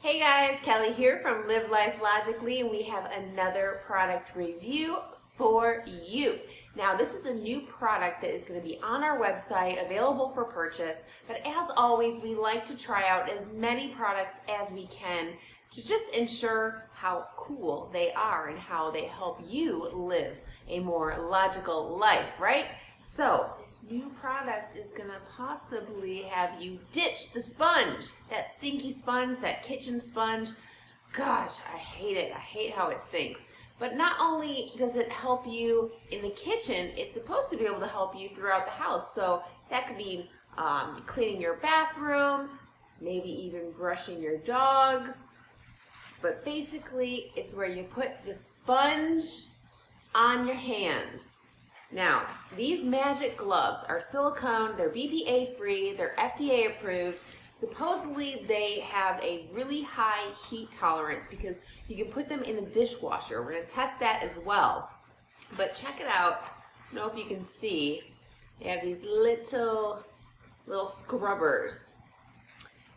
Hey guys, Kelly here from Live Life Logically, and we have another product review for you. Now, this is a new product that is going to be on our website, available for purchase, but as always, we like to try out as many products as we can to just ensure how cool they are and how they help you live a more logical life, right? So, this new product is going to possibly have you ditch the sponge, that stinky sponge, that kitchen sponge. Gosh, I hate it. I hate how it stinks. But not only does it help you in the kitchen, it's supposed to be able to help you throughout the house. So that could be cleaning your bathroom, maybe even brushing your dogs. But basically, it's where you put the sponge on your hands. Now, these magic gloves are silicone, they're BPA free, they're FDA approved. Supposedly they have a really high heat tolerance because you can put them in the dishwasher. We're going to test that as well. But check it out. I don't know if you can see. They have these little scrubbers.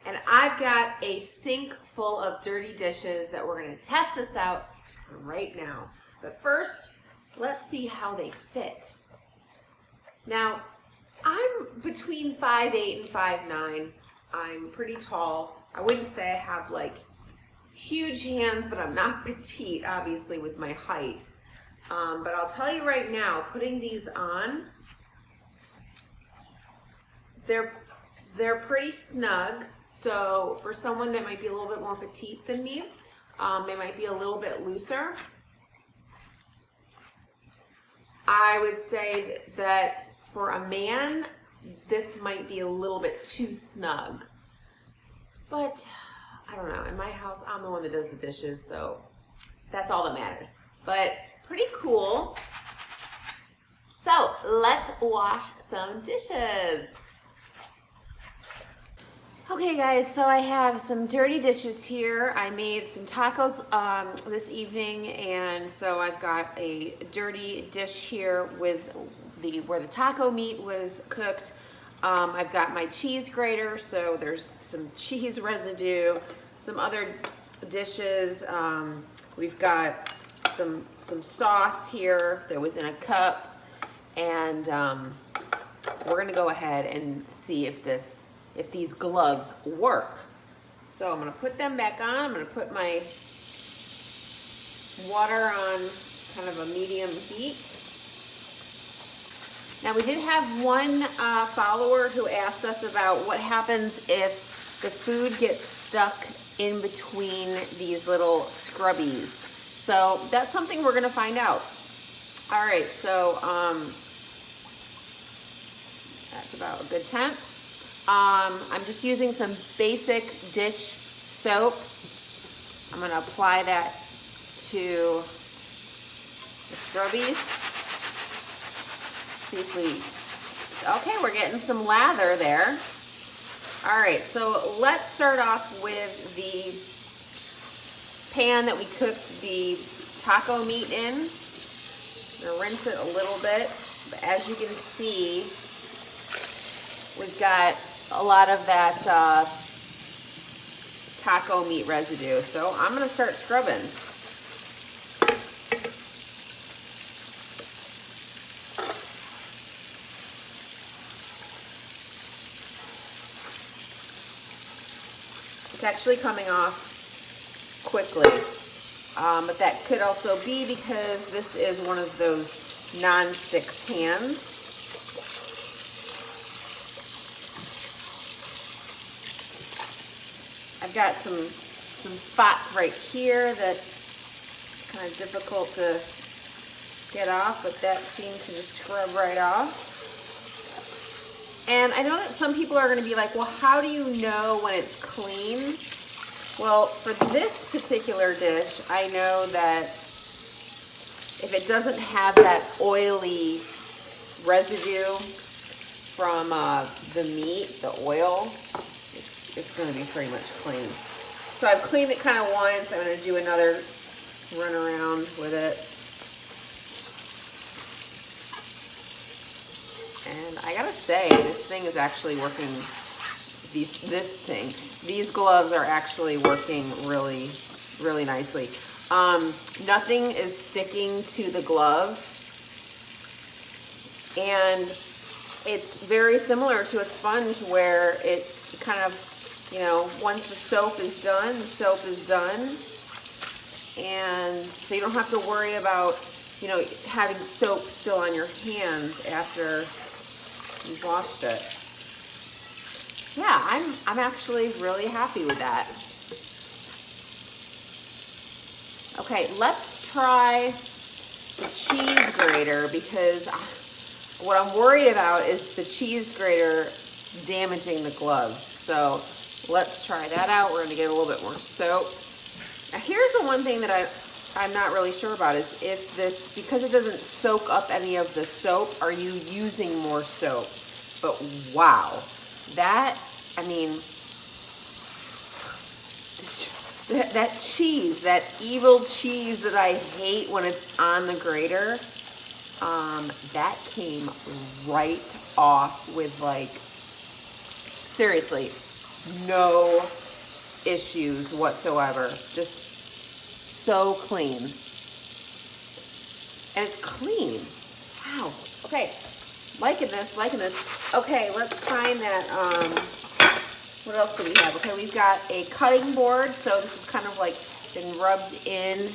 And I've got a sink full of dirty dishes that we're going to test this out right now. But first, let's see how they fit. Now, I'm between 5'8" and 5'9". I'm pretty tall. I wouldn't say I have like huge hands, but I'm not petite, obviously, with my height. But I'll tell you right now, putting these on, they're pretty snug. So for someone that might be a little bit more petite than me, they might be a little bit looser. I would say that for a man, this might be a little bit too snug. But I don't know. In my house, I'm the one that does the dishes, so that's all that matters. But pretty cool. So let's wash some dishes. Okay guys, so I have some dirty dishes here. I made some tacos this evening, and so I've got a dirty dish here with where the taco meat was cooked. I've got my cheese grater, so there's some cheese residue, some other dishes. We've got some sauce here that was in a cup, and we're gonna go ahead and see if these gloves work. So I'm gonna put them back on. I'm gonna put my water on kind of a medium heat. Now, we did have one follower who asked us about what happens if the food gets stuck in between these little scrubbies. So that's something we're gonna find out. All right, so that's about a good temp. I'm just using some basic dish soap. I'm going to apply that to the scrubbies. See if okay, we're getting some lather there. All right, so let's start off with the pan that we cooked the taco meat in. I'm going to rinse it a little bit. But as you can see, we've got a lot of that taco meat residue. So I'm going to start scrubbing. It's actually coming off quickly. But that could also be because this is one of those non-stick pans. I've got some spots right here that's kind of difficult to get off, but that seemed to just scrub right off. And I know that some people are going to be like, well, how do you know when it's clean? Well, for this particular dish, I know that if it doesn't have that oily residue from the meat, the oil, it's going to be pretty much clean. So I've cleaned it kind of once. I'm going to do another run around with it. And I gotta say, this thing is actually working this thing. These gloves are actually working really, really nicely. Nothing is sticking to the glove, and it's very similar to a sponge where it kind of, you know, once the soap is done, the soap is done. And so you don't have to worry about, you know, having soap still on your hands after you've washed it. Yeah, I'm actually really happy with that. Okay, let's try the cheese grater, because what I'm worried about is the cheese grater damaging the gloves. So let's try that out. We're going to get a little bit more soap. Now here's the one thing that I'm not really sure about, is if this, because it doesn't soak up any of the soap, are you using more soap? But wow, that, I mean, that cheese, that evil cheese that I hate when it's on the grater, that came right off with, like, seriously, no issues whatsoever. Just so clean. And it's clean. Wow. Okay. Liking this, liking this. Okay, let's find that, what else do we have? Okay, we've got a cutting board. So this is kind of like been rubbed in.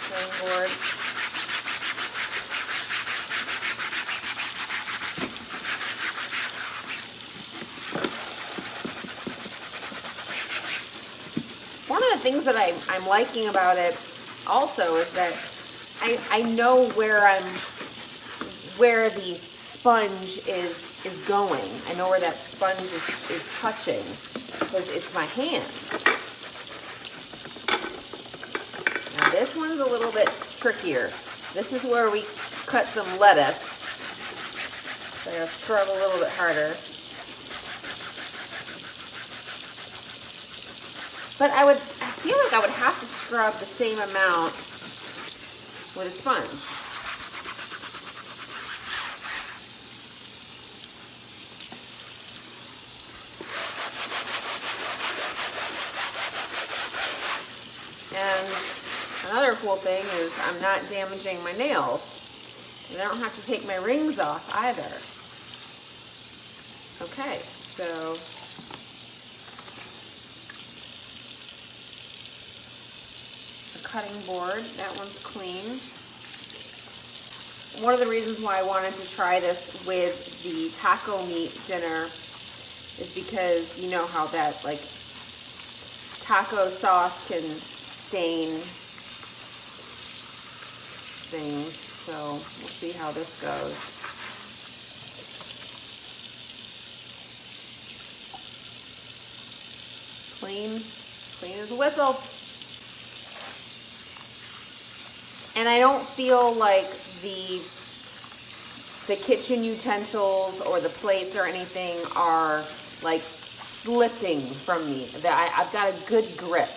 Cutting board. One of the things that I'm liking about it also is that I know where the sponge is going. I know where that sponge is touching, because it's my hands. Now this one's a little bit trickier. This is where we cut some lettuce. So I gotta scrub a little bit harder. But I feel like I would have to scrub the same amount with a sponge. And another cool thing is I'm not damaging my nails. And I don't have to take my rings off either. Okay, so cutting board, that one's clean. One of the reasons why I wanted to try this with the taco meat dinner is because you know how that, like, taco sauce can stain things. So we'll see how this goes. Clean, clean as a whistle. And I don't feel like the kitchen utensils or the plates or anything are like slipping from me. I've got a good grip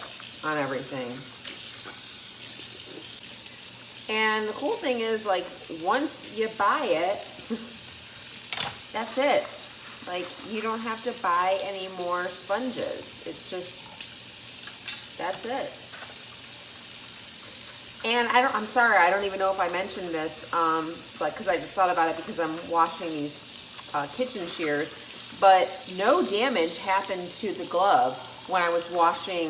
on everything. And the cool thing is, like, once you buy it, that's it. Like, you don't have to buy any more sponges. It's just, that's it. And I'm sorry, I don't even know if I mentioned this, but because I just thought about it because I'm washing these kitchen shears, but no damage happened to the glove when I was washing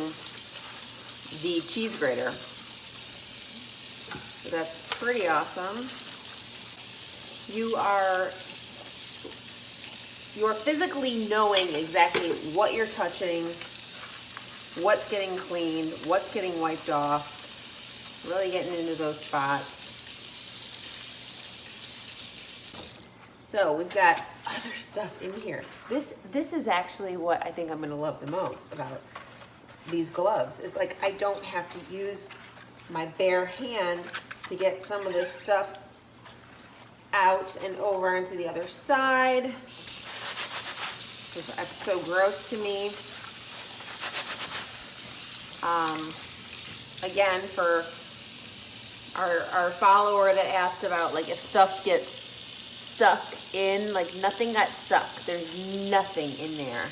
the cheese grater. So that's pretty awesome. You are physically knowing exactly what you're touching, what's getting cleaned, what's getting wiped off. Really getting into those spots. So we've got other stuff in here. This is actually what I think I'm going to love the most about these gloves. Is, like, I don't have to use my bare hand to get some of this stuff out and over onto the other side, because that's so gross to me. Again, for our follower that asked about, like, if stuff gets stuck in, like nothing got stuck. There's nothing in there.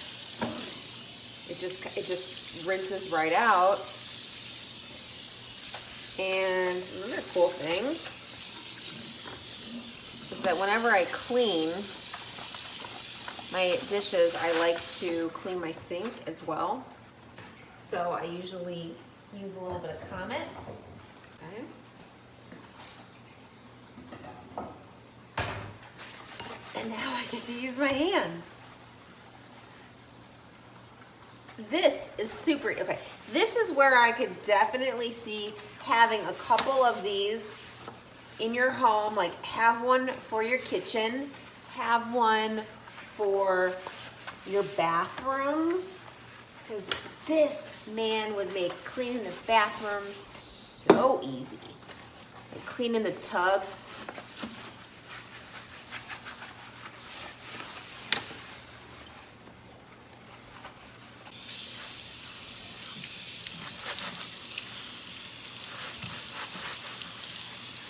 It just rinses right out. And another cool thing is that whenever I clean my dishes, I like to clean my sink as well. So I usually use a little bit of Comet. Okay. And now I get to use my hand. This is super, okay. This is where I could definitely see having a couple of these in your home, like have one for your kitchen, have one for your bathrooms, because this, man, would make cleaning the bathrooms so easy. Like cleaning the tubs.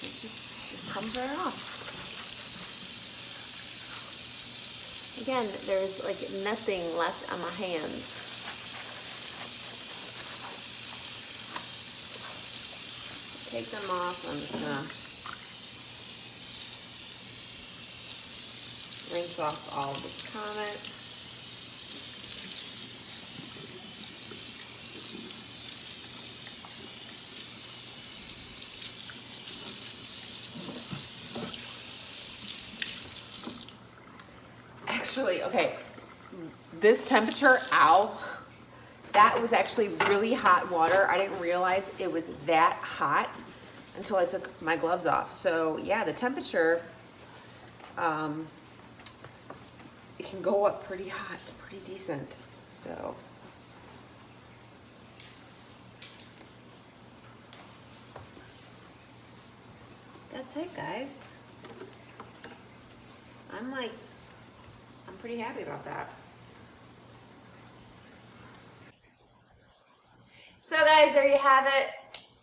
It just comes right off. Again, there's like nothing left on my hands. Take them off. I'm just gonna rinse off all of this Comet. Actually, okay, this temperature, ow, that was actually really hot water. I didn't realize it was that hot until I took my gloves off. So yeah, the temperature, it can go up pretty hot, pretty decent. So that's it, guys. I'm pretty happy about that. So guys, there you have it.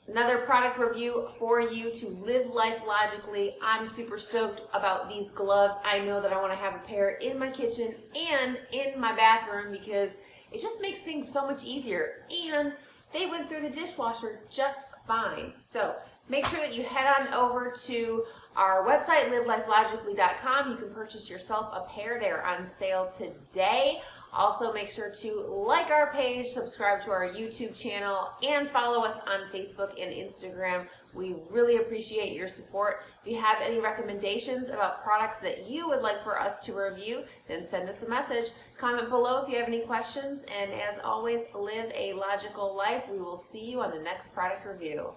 Another product review for you to live life logically. I'm super stoked about these gloves. I know that I want to have a pair in my kitchen and in my bathroom because it just makes things so much easier. And they went through the dishwasher just fine. So make sure that you head on over to our website, livelifelogically.com. You can purchase yourself a pair. They're on sale today. Also, make sure to like our page, subscribe to our YouTube channel, and follow us on Facebook and Instagram. We really appreciate your support. If you have any recommendations about products that you would like for us to review, then send us a message. Comment below if you have any questions. And as always, live a logical life. We will see you on the next product review.